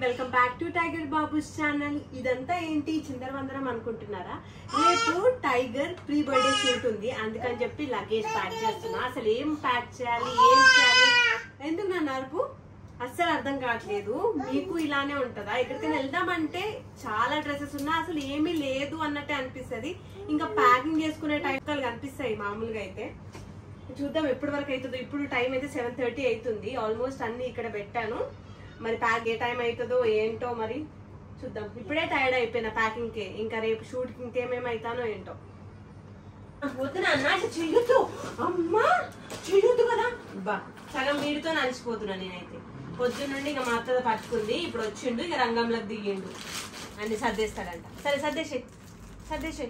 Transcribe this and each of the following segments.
Welcome back to Tiger Babu's channel. ఇదంతా ఏంటి చిందరవందరం అనుకుంటున్నారా? రేపు టైగర్ ప్రీ బర్త్డే షూట్ ఉంది, అందుకని చెప్పి లగేజ్ ప్యాక్ చేస్తున్నా. అసలు ఏం ప్యాక్ చేయాలి, ఏం చేయాలి, ఎందుకు నా నరుపు అస్సలు అర్థం కావట్లేదు. మీకు ఇలానే ఉంటుందా? ఎక్కడికైనా వెళ్దామంటే చాలా డ్రెస్సెస్ ఉన్నా అసలు ఏమీ లేదు అన్నట్టే అనిపిస్తుంది. ఇంకా ప్యాకింగ్ చేసుకునే టైం కనిపిస్తాయి మామూలుగా అయితే. చూద్దాం ఎప్పటి వరకు అవుతుందో. ఇప్పుడు టైం అయితే 7:30 అవుతుంది. ఆల్మోస్ట్ అన్ని ఇక్కడ పెట్టాను. మరి ప్యాక్ ఏ టైం అవుతుందో ఏంటో మరి చూద్దాం. ఇప్పుడే టైర్డ్ అయిపోయినా ప్యాకింగ్ కి, ఇంకా రేపు షూట్ కి ఇంకేమేమి అవుతానో ఏంటో. వద్దునా చెయ్యొద్దు, అమ్మా చెయ్యొద్దు కదా. బా సగం వీడితో నలిచిపోతున్నా నేనైతే. పొద్దున్న నుండి ఇంకా మా అత్తతో పట్టుకుంది, ఇప్పుడు వచ్చిండు ఇక రంగంలోకి దిగిండు. అన్ని సర్దేస్తాడంట. సరే సర్దేసే.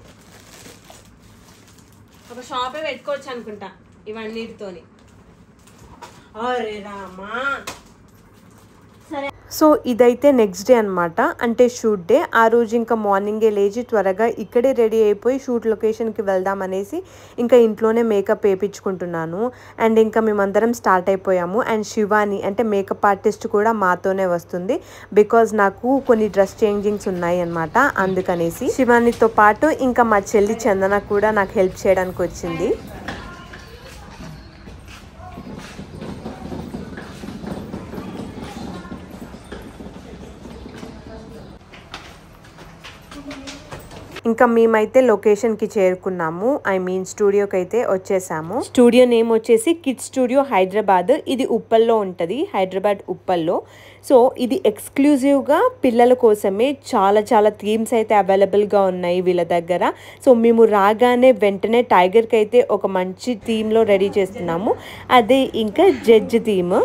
ఒక షాపే పెట్టుకోవచ్చు అనుకుంటా ఇవన్నిటితోని. అరే రామా. సో ఇదైతే నెక్స్ట్ డే అనమాట, అంటే షూట్ డే. ఆ రోజు ఇంకా మార్నింగే లేచి త్వరగా ఇక్కడే రెడీ అయిపోయి షూట్ లొకేషన్కి వెళ్దాం అనేసి ఇంకా ఇంట్లోనే మేకప్ వేయించుకుంటున్నాను. అండ్ ఇంకా మేమందరం స్టార్ట్ అయిపోయాము. అండ్ శివాని అంటే మేకప్ ఆర్టిస్ట్ కూడా మాతోనే వస్తుంది, బికాజ్ నాకు కొన్ని డ్రెస్ చేంజింగ్స్ ఉన్నాయి అనమాట. అందుకనేసి శివానితో పాటు ఇంకా మా చెల్లి చందన కూడా నాకు హెల్ప్ చేయడానికి వచ్చింది. ఇంకా మేమైతే లొకేషన్కి చేరుకున్నాము, స్టూడియోకి అయితే వచ్చేసాము. స్టూడియో నేమ్ వచ్చేసి కిడ్స్ స్టూడియో హైదరాబాద్. ఇది ఉప్పల్లో ఉంటుంది, హైదరాబాద్ ఉప్పల్లో. సో ఇది ఎక్స్క్లూజివ్గా పిల్లల కోసమే. చాలా చాలా థీమ్స్ అయితే అవైలబుల్గా ఉన్నాయి వీళ్ళ దగ్గర. సో మేము రాగానే వెంటనే టైగర్కి అయితే ఒక మంచి థీమ్లో రెడీ చేస్తున్నాము. అదే ఇంకా జడ్జ్ థీమ్.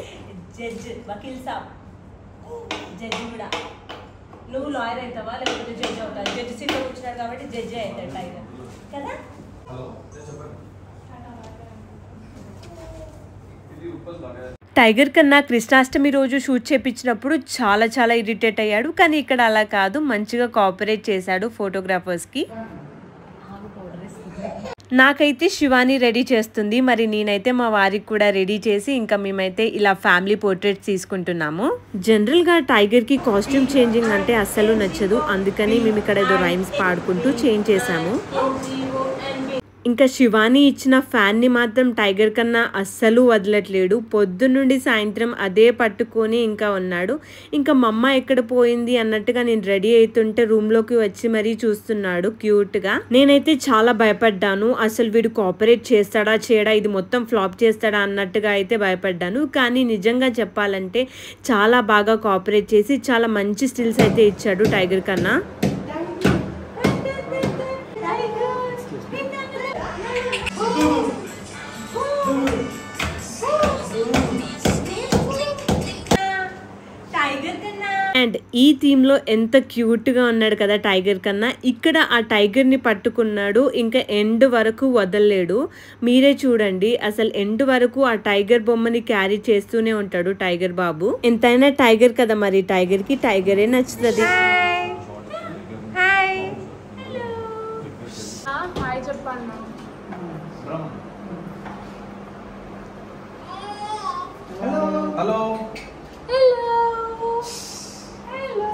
నువ్వు లాయర్ అవుతావా లేకపోతే జడ్జ్ అవుతావు? జడ్జ్ సీట్లో కూర్చున్నాడు కాబట్టి జడ్జి అవుతాడు టైగర్ కదా. టైగర్ కన్నా కృష్ణాష్టమి రోజు షూట్ చేయించినప్పుడు చాలా చాలా ఇరిటేట్ అయ్యాడు, కానీ ఇక్కడ అలా కాదు, మంచిగా కోఆపరేట్ చేశాడు ఫోటోగ్రాఫర్స్కి. నాకైతే శివాని రెడీ చేస్తుంది, మరి నేనైతే మా వారికి కూడా రెడీ చేసి ఇంకా మేమైతే ఇలా ఫ్యామిలీ పోర్ట్రేట్స్ తీసుకుంటున్నాము. జనరల్గా టైగర్కి కాస్ట్యూమ్ చేంజింగ్ అంటే అస్సలు నచ్చదు, అందుకని మేము ఇక్కడ ఏదో రైమ్స్ పాడుకుంటూ చేంజ్ చేసాము. ఇంకా శివాని ఇచ్చిన ఫ్యాన్ని మాత్రం టైగర్ కన్నా అస్సలు వదలట్లేడు. పొద్దున్నుండి సాయంత్రం అదే పట్టుకొని ఇంకా ఉన్నాడు. ఇంకా మా అమ్మ ఎక్కడ పోయింది అన్నట్టుగా నేను రెడీ అవుతుంటే రూమ్లోకి వచ్చి మరీ చూస్తున్నాడు క్యూట్గా. నేనైతే చాలా భయపడ్డాను, అసలు వీడు కోఆపరేట్ చేస్తాడా చేయడా, ఇది మొత్తం ఫ్లాప్ చేస్తాడా అన్నట్టుగా అయితే భయపడ్డాను. కానీ నిజంగా చెప్పాలంటే చాలా బాగా కోఆపరేట్ చేసి చాలా మంచి స్టిల్స్ అయితే ఇచ్చాడు టైగర్ కన్నా. అండ్ ఈ థీమ్లో ఎంత క్యూట్గా ఉన్నాడు కదా టైగర్ కన్నా. ఇక్కడ ఆ టైగర్ని పట్టుకున్నాడు, ఇంకా ఎండ్ వరకు వదలలేడు. మీరే చూడండి, అసలు ఎండ్ వరకు ఆ టైగర్ బొమ్మని క్యారీ చేస్తూనే ఉంటాడు టైగర్ బాబు. ఎంతైనా టైగర్ కదా, మరి టైగర్కి టైగరే నచ్చుతుంది.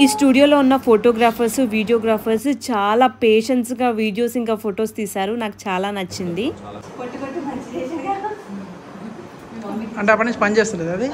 ఈ స్టూడియోలో ఉన్న ఫోటోగ్రాఫర్స్ వీడియోగ్రాఫర్స్ చాలా పేషెన్స్గా వీడియోస్ ఇంకా ఫొటోస్ తీశారు, నాకు చాలా నచ్చింది. అంటే అప్పటి నుంచి పని చేస్తలేదు అది.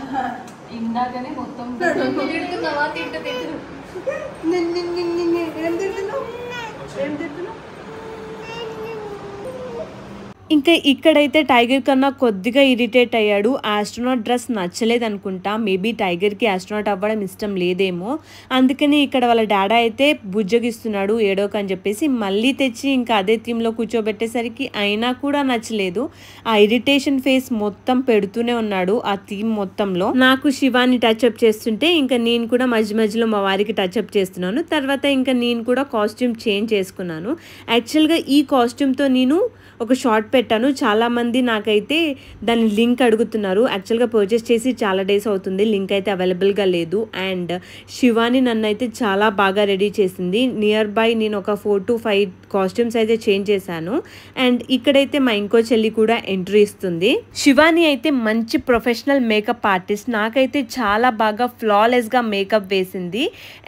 ఇంకా ఇక్కడైతే టైగర్ కన్నా కొద్దిగా ఇరిటేట్ అయ్యాడు. ఆస్ట్రోనాట్ డ్రెస్ నచ్చలేదు అనుకుంటా, మేబీ టైగర్కి ఆస్ట్రోనాట్ అవ్వడం ఇష్టం లేదేమో, అందుకని ఇక్కడ వాళ్ళ డాడా అయితే బుజ్జగిస్తున్నాడు ఏడోక అని చెప్పేసి మళ్ళీ తెచ్చి ఇంకా అదే థీమ్లో కూర్చోబెట్టేసరికి అయినా కూడా నచ్చలేదు. ఆ ఇరిటేషన్ ఫేస్ మొత్తం పెడుతూనే ఉన్నాడు ఆ థీమ్ మొత్తంలో. నాకు శివాని టచ్అప్ చేస్తుంటే ఇంకా నేను కూడా మధ్య మధ్యలో మా వారికి టచ్అప్ చేస్తున్నాను. తర్వాత ఇంకా నేను కూడా కాస్ట్యూమ్ చేంజ్ చేసుకున్నాను. యాక్చువల్గా ఈ కాస్ట్యూమ్తో నేను ఒక షార్ట్ పెట్టాను. చాలామంది నాకైతే దాని లింక్ అడుగుతున్నారు. యాక్చువల్గా పర్చేస్ చేసి చాలా డేస్ అవుతుంది, లింక్ అయితే అవైలబుల్గా లేదు. అండ్ శివాని నన్ను అయితే చాలా బాగా రెడీ చేసింది. నియర్ బై నేను ఒక 4 to 5 కాస్ట్యూమ్స్ అయితే చేంజ్ చేశాను. అండ్ ఇక్కడైతే మా ఇంకో చెల్లి కూడా ఎంట్రీ ఇస్తుంది. శివాని అయితే మంచి ప్రొఫెషనల్ మేకప్ ఆర్టిస్ట్. నాకైతే చాలా బాగా ఫ్లాలెస్గా మేకప్ వేసింది.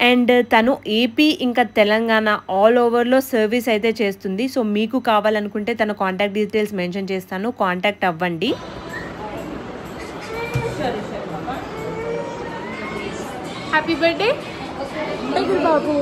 అండ్ తను ఏపీ ఇంకా తెలంగాణ ఆల్ ఓవర్లో సర్వీస్ అయితే చేస్తుంది. సో మీకు కావాలనుకుంటే తన కాంటాక్ట్ డీటెయిల్స్ మెన్షన్ చేస్తాను, కాంటాక్ట్ అవ్వండి. హ్యాపీ బర్త్డే బాబు.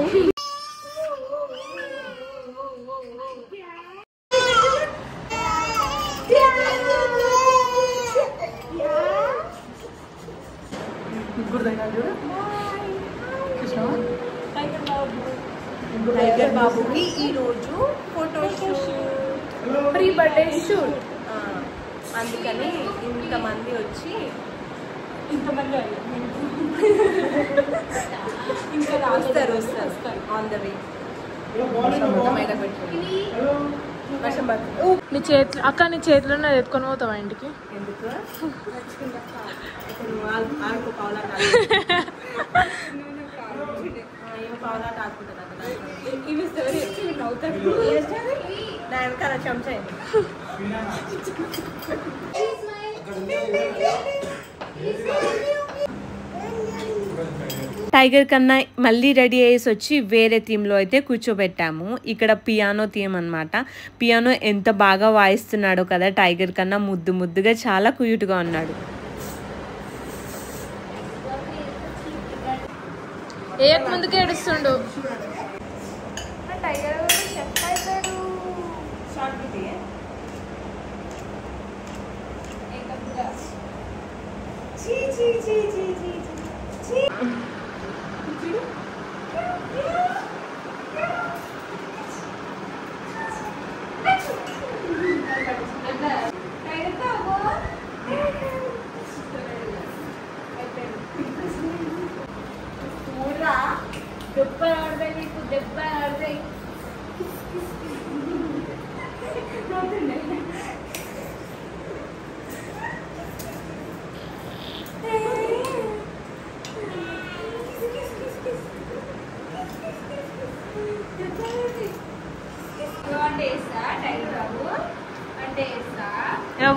టైగర్ బాబుకి ఈరోజు ఫోటో ప్రీ బర్త్డే షూట్, అందుకని ఇంతమంది వచ్చి ఇంతమంది ఇంకా వస్తారు ఆన్ ద వే. నీ చేతులు అక్క, నీ చేతిలో ఎత్తుకొని పోతావా ఇంటికి? ఎందుకు పావులాట ఆడుకుంటుంది ఇవి నవ్వుతాడు నా వెనకాల చెంచా. టైగర్ కన్నా మళ్ళీ రెడీ అయ్యేసి వచ్చి వేరే థీమ్లో అయితే కూర్చోబెట్టాము. ఇక్కడ పియానో థీమ్ అనమాట. పియానో ఎంత బాగా వాయిస్తున్నాడో కదా, టైగర్ కన్నా ముద్దు ముద్దుగా చాలా క్యూట్గా ఉన్నాడు. ఏ ముందుకే ఏడుస్తుండు.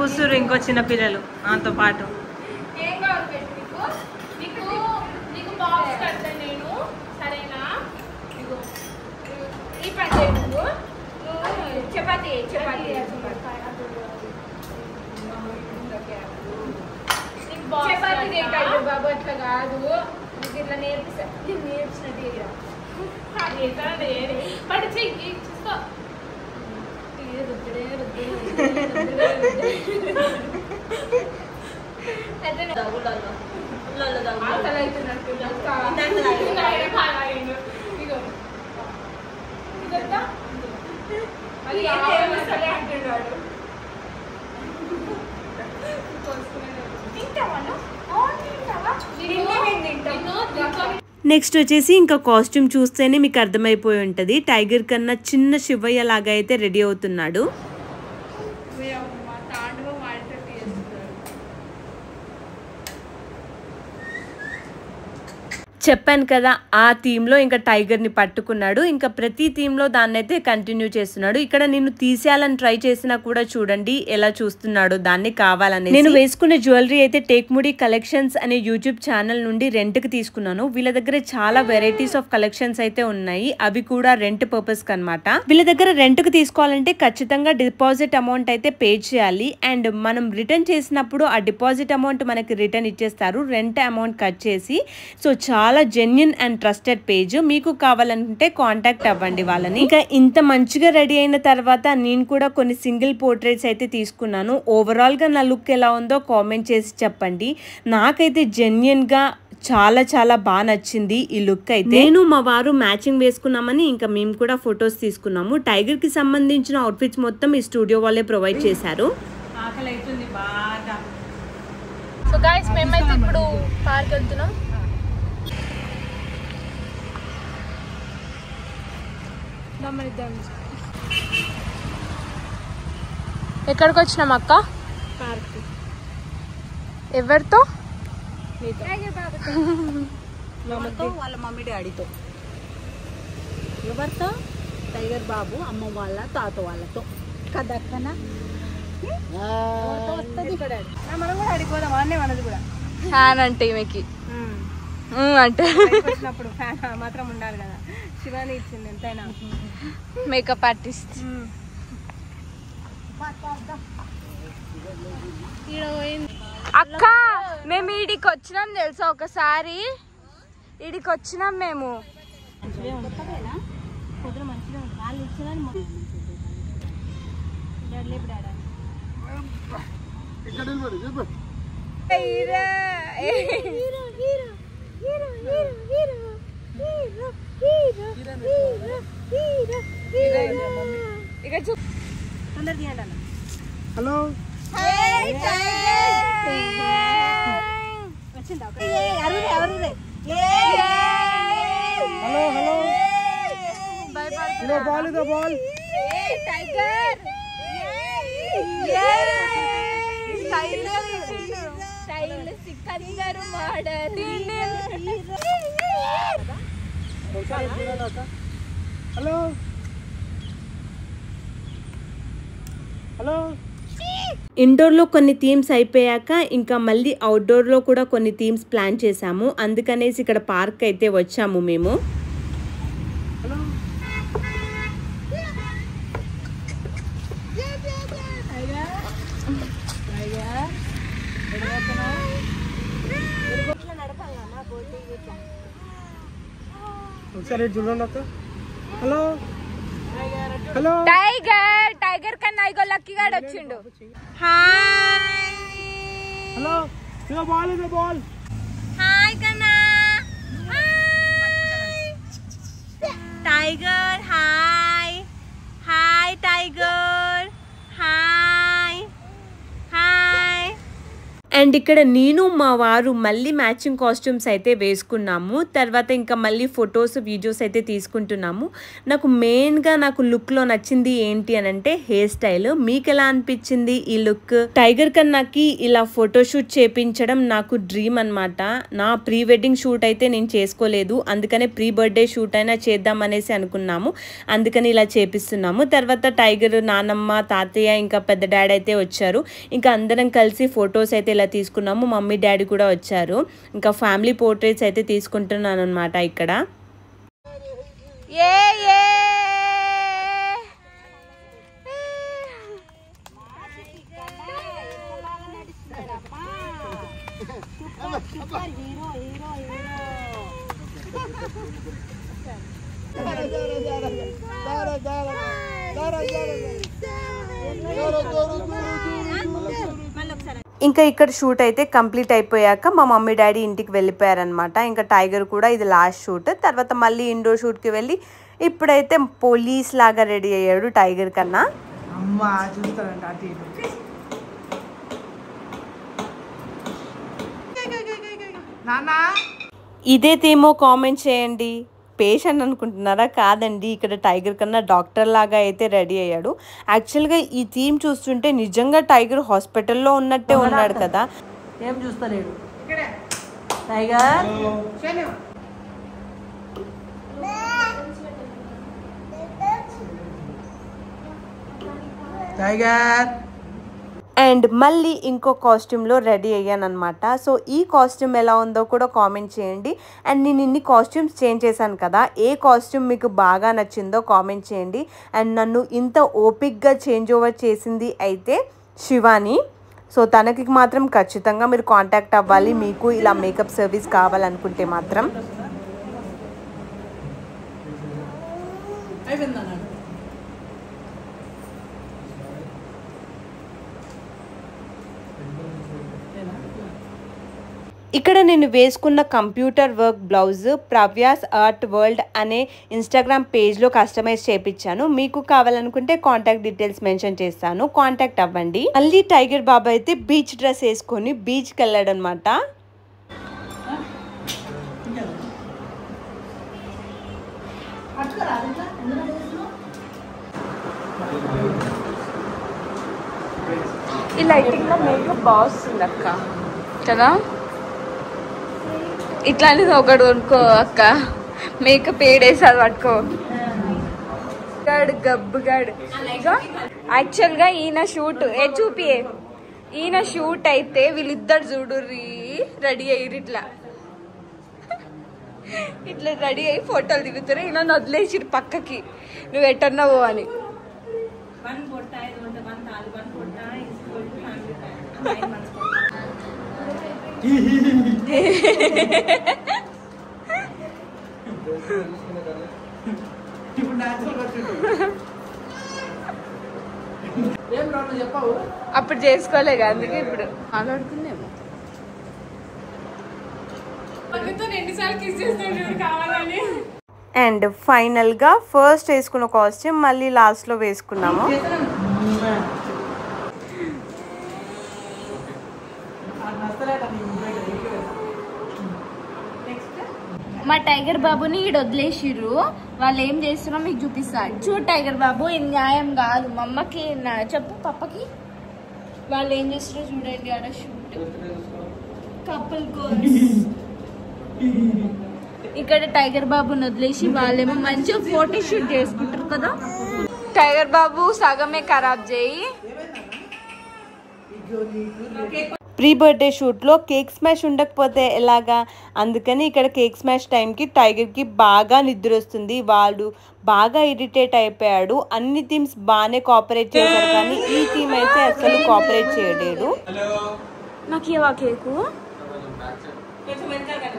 కూర్చురు ఇంకో చిన్న పిల్లలు దాంతో పాటు. ఏం కావాలి నీకు? నీకు బాక్స్ కడతాను నేను, సరేనా? ఈ పని చేయి, నువ్వు చపాతి చపాతి చపాతి బాబు. అట్లా కాదు, నీకు ఇట్లా నేర్పినట్టు పట్టు చెయ్యి చూసుకో. నెక్స్ట్ వచ్చేసి ఇంకా కాస్ట్యూమ్ చూస్తేనే మీకు అర్థమైపోయి ఉంటుంది. టైగర్ కన్నా చిన్న శివయ్య లాగా అయితే రెడీ అవుతున్నాడు. చెప్పాను కదా, ఆ థీమ్లో ఇంకా టైగర్ని పట్టుకున్నాడు. ఇంకా ప్రతి థీమ్లో దాన్ని అయితే కంటిన్యూ చేస్తున్నాడు. ఇక్కడ నేను తీసేయాలని ట్రై చేసినా కూడా చూడండి ఎలా చూస్తున్నాడు దాన్ని కావాలని. నేను వేసుకునే జ్యువెలరీ అయితే టేక్ముడి కలెక్షన్స్ అనే యూట్యూబ్ ఛానల్ నుండి రెంట్కి తీసుకున్నాను. వీళ్ళ దగ్గర చాలా వెరైటీస్ ఆఫ్ కలెక్షన్స్ అయితే ఉన్నాయి. అవి కూడా రెంట్ పర్పస్కి అనమాట. వీళ్ళ దగ్గర రెంట్కి తీసుకోవాలంటే ఖచ్చితంగా డిపాజిట్ అమౌంట్ అయితే పే చేయాలి. అండ్ మనం రిటర్న్ చేసినప్పుడు ఆ డిపాజిట్ అమౌంట్ మనకి రిటర్న్ ఇచ్చేస్తారు, రెంట్ అమౌంట్ కట్ చేసి. సో చాలా జెన్యూన్ అండ్ ట్రస్టెడ్ పేజ్. మీకు కావాలంటే కాంటాక్ట్ అవ్వండి వాళ్ళని. ఇంకా ఇంత మంచిగా రెడీ అయిన తర్వాత నేను కూడా కొన్ని సింగిల్ పోర్ట్రేట్స్ అయితే తీసుకున్నాను. ఓవరాల్ గా నా లుక్ ఎలా ఉందో కామెంట్ చేసి చెప్పండి. నాకైతే జెన్యూన్ గా చాలా చాలా బాగా నచ్చింది ఈ లుక్ అయితే. నేను మా వారు మ్యాచింగ్ వేసుకున్నామని ఇంకా మేము కూడా ఫొటోస్ తీసుకున్నాము. టైగర్ కి సంబంధించిన అవుట్ఫిట్స్ మొత్తం ఈ స్టూడియో వాళ్ళే ప్రొవైడ్ చేశారు. ఆకలి అవుతుంది బాగా. సో గైస్ మేమైతే ఇప్పుడు పార్క్ వెళ్తున్నాం. ఎక్కడికి వచ్చినాం అక్క? పార్క్. ఎవరితో? వాళ్ళ మమ్మీ డాడీతో. ఎవరితో? టైగర్ బాబు అమ్మ వాళ్ళ తాత వాళ్ళతో కదక్కన. మనం కూడా అడిగిపోదాం. అన్నే మనది కూడా ఫ్యాన్ అంటే ఈమెకి అంటే వచ్చినప్పుడు ఫ్యాన్ మాత్రం ఉండాలి కదా. శివాని ఇచ్చింది ఎంతైనా. Makeup artist. అక్క మేము ఈడికి వచ్చినాం తెలుసా? ఒకసారి ఈడికి వచ్చినాం మేము. హలో ఇండోర్లో కొన్ని థీమ్స్ అయిపోయాక ఇంకా మళ్ళీ అవుట్డోర్లో కూడా కొన్ని థీమ్స్ ప్లాన్ చేసాము. అందుకనేసి ఇక్కడ పార్క్ అయితే వచ్చాము మేము. హలో హలో టైగర్ టైగర్ కన్నా ఇగో లక్కీ గాడు వచ్చిండు. హాయ్ హలో ఇదో బాల్ ఇదో బాల్. హాయ్ కన్నా. Tiger hi. Hi tiger hi. Hi. And ఇక్కడ నేను మా వారు మళ్ళీ మ్యాచింగ్ కాస్ట్యూమ్స్ అయితే వేసుకున్నాము. తర్వాత ఇంకా మళ్ళీ ఫొటోస్ వీడియోస్ అయితే తీసుకుంటున్నాము. నాకు మెయిన్గా నాకు లుక్లో నచ్చింది ఏంటి అని అంటే హెయిర్ స్టైల్. మీకు ఎలా అనిపించింది ఈ లుక్? టైగర్ కన్నాకి ఇలా ఫోటోషూట్ చేపించడం నాకు డ్రీమ్ అనమాట. నా ప్రీ వెడ్డింగ్ షూట్ అయితే నేను చేసుకోలేదు, అందుకనే ప్రీ బర్త్డే షూట్ అయినా చేద్దాం అనేసి అనుకున్నాము. అందుకని ఇలా చేపిస్తున్నాము. తర్వాత టైగర్ నానమ్మ తాతయ్య ఇంకా పెద్ద డాడీ అయితే వచ్చారు. ఇంకా అందరం కలిసి ఫొటోస్ అయితే ఇలా తీసుకున్నాము. మమ్మీ డాడీ కూడా వచ్చారు. ఇంకా ఫ్యామిలీ పోర్ట్రేట్స్ అయితే తీసుకుంటున్నాను అనమాట ఇక్కడ. ఇంకా ఇక్కడ షూట్ అయితే కంప్లీట్ అయిపోయాక మా మమ్మీ డాడీ ఇంటికి వెళ్ళిపోయారనమాట. ఇంకా టైగర్ కూడా ఇది లాస్ట్ షూట్. తర్వాత మళ్ళీ ఇండోర్ షూట్కి వెళ్ళి ఇప్పుడైతే పోలీస్ లాగా రెడీ అయ్యాడు టైగర్ కన్నా. ఇదేమో కామెంట్ చేయండి. పేషెంట్ అనుకుంటున్నారా? కాదండి, ఇక్కడ టైగర్ కన్నా డాక్టర్ లాగా అయితే రెడీ అయ్యాడు. యాక్చువల్గా ఈ థీమ్ చూస్తుంటే నిజంగా టైగర్ హాస్పిటల్లో ఉన్నట్టే ఉన్నాడు కదా. ఏం చూస్తలేడు టైగర్. టైగర్. అండ్ మళ్ళీ ఇంకో కాస్ట్యూమ్లో రెడీ అయ్యానమాట. సో ఈ కాస్ట్యూమ్ ఎలా ఉందో కూడా కామెంట్ చేయండి. అండ్ నేను ఇన్ని కాస్ట్యూమ్స్ చేంజ్ చేశాను కదా, ఏ కాస్ట్యూమ్ మీకు బాగా నచ్చిందో కామెంట్ చేయండి. అండ్ నన్ను ఇంత ఓపిక్గా చేంజ్ ఓవర్ చేసింది అయితే శివాని. సో తనకి మాత్రం ఖచ్చితంగా మీరు కాంటాక్ట్ అవ్వాలి, మీకు ఇలా మేకప్ సర్వీస్ కావాలనుకుంటే మాత్రం. ఇక్కడ నేను వేసుకున్న computer work blouse Pravyas art world అనే ఇన్స్టాగ్రామ్ పేజ్లో కస్టమైజ్ చేయించాను. మీకు కావాలనుకుంటే కాంటాక్ట్ డీటెయిల్స్ మెన్షన్ చేస్తాను, కాంటాక్ట్ అవ్వండి. మళ్ళీ టైగర్ బాబు అయితే బీచ్ డ్రెస్ వేసుకొని బీచ్కి వెళ్ళాడు అనమాట. ఈ లైటింగ్ లో మేకప్ బాగుంది అక్క కదా. ఇట్లాంటిది ఒకటి కొనుక్కో అక్క, మేకప్ ఏడేసాది పట్టుకో. గబ్బుగాడు యాక్చువల్గా ఈయన షూట్ చూపియే, ఈయన షూట్ అయితే వీళ్ళిద్దరు చూడుర్రీ రెడీ అయ్యి ఇట్లా ఇట్లా రెడీ అయ్యి ఫోటోలు దిగుతారు. ఈయన వదిలేసిరు పక్కకి, నువ్వు ఎట్టన్నావు అని. అప్పుడు చేసుకోలేగా, అందుకే ఇప్పుడు మాట్లాడుకుందేమో. అండ్ ఫైనల్గా ఫస్ట్ వేసుకున్న కాస్ట్యూమ్ మళ్ళీ లాస్ట్లో వేసుకున్నాము. మా టైగర్ బాబుని ఈడ వదిలేసిర్రు, వాళ్ళు ఏం చేస్తున్నారో మీకు చూపిస్తారు. చూడు టైగర్ బాబు, ఇది న్యాయం కాదు. మా అమ్మకి చెప్పు, పప్పకి వాళ్ళు ఏం చేస్తున్నారో చూడండి. ఆడ షూట్ కపుల్ గోల్స్. ఇక్కడ టైగర్ బాబుని వదిలేసి వాళ్ళేమో మంచిగా ఫోటో షూట్ చేసుకుంటారు కదా. టైగర్ బాబు సగమే ఖరాబ్ చేయి. ప్రీ బర్త్డే షూట్లో కేక్ స్మాష్ ఉండకపోతే ఎలాగా, అందుకని ఇక్కడ కేక్ స్మాష్ టైంకి టైగర్కి బాగా నిద్ర వస్తుంది. వాడు బాగా ఇరిటేట్ అయిపోయాడు. అన్ని థీమ్స్ బాగానే కోఆపరేట్ చేశారు, కానీ ఈ థీమ్ అయితే అసలు కోఆపరేట్ చేయలేడు. నాకు ఇవా కేకు.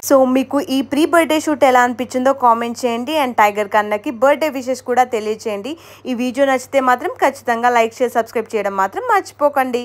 సో మీకు ఈ ప్రీ బర్త్డే షూట్ ఎలా అనిపించిందో కామెంట్ చేయండి. అండ్ టైగర్ కన్నకి బర్త్డే విషెస్ కూడా తెలియచేయండి. ఈ వీడియో నచ్చితే మాత్రం ఖచ్చితంగా లైక్ చేసి సబ్స్క్రైబ్ చేయడం మాత్రం మర్చిపోకండి.